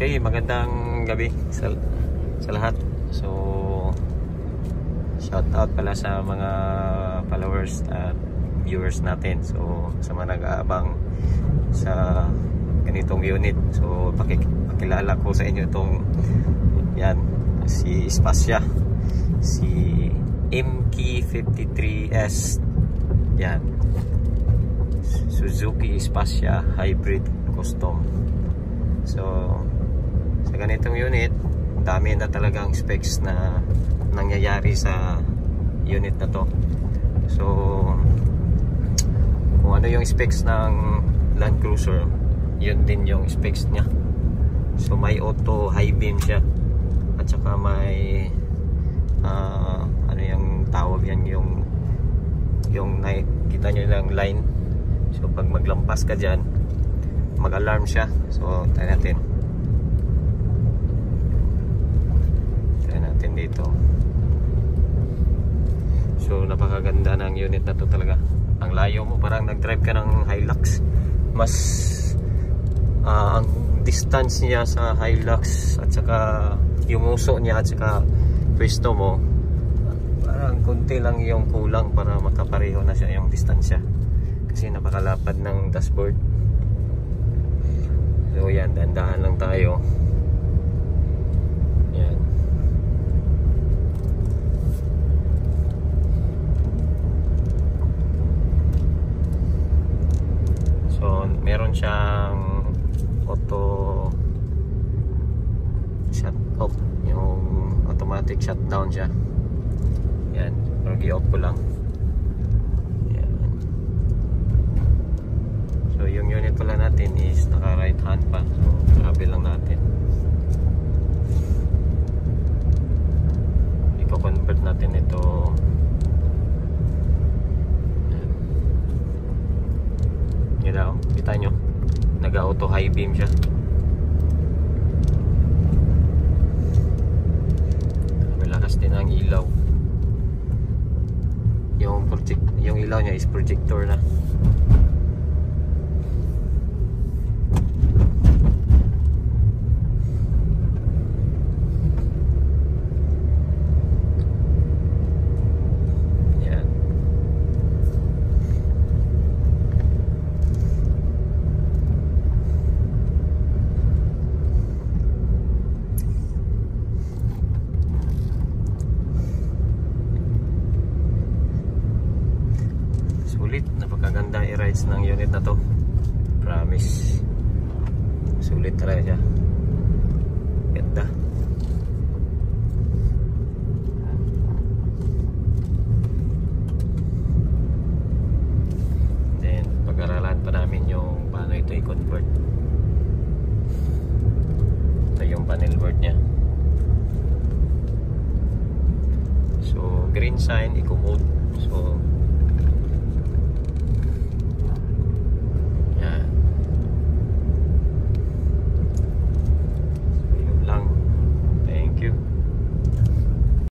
Okay, magandang gabi sa lahat. So, shout out pala sa mga followers at viewers natin. So, sa mga nag-aabang sa ganitong unit. So, pakilala ko sa inyo itong yan, si Spasya, si MK53S. Yan, Suzuki Spasya Hybrid Custom. So, sa ganitong unit, dami na talagang specs na nangyayari sa unit na to. So, kung ano yung specs ng Land Cruiser, yun din yung specs niya. So, may auto high beam siya, at saka may ano yung tawag yan, yung nakikita nyo lang line. So, pag maglampas ka dyan, mag-alarm siya. So, tayo natin dito. So, napakaganda ng unit na to talaga. Ang layo mo, parang nag-drive ka ng Hilux. Mas ang distance niya sa Hilux at saka yung uso niya at saka pwesto mo, parang konti lang yung kulang para makapareho na siya yung distansya, kasi napakalapad ng dashboard. So yan, dahan-dahan lang tayo. Yan. So meron siyang auto shut off, yung automatic shutdown siya. Yan, i-off ko lang. Yan. So yung unit pala natin is naka right hand pa. So grabe lang natin. I-convert natin ito. Yan na, kita nyo, nag-auto high beam siya. Malakas din ang ilaw. Yung ilaw niya is projector na. Yan. Sulit, napakaganda i-rides ng unit na to. Promise. Sulit talaga siya. Ganda. Then, pag-aralan pa namin yung paano ito i-convert. Ito yung panel board niya. So, green sign, eco mode. So,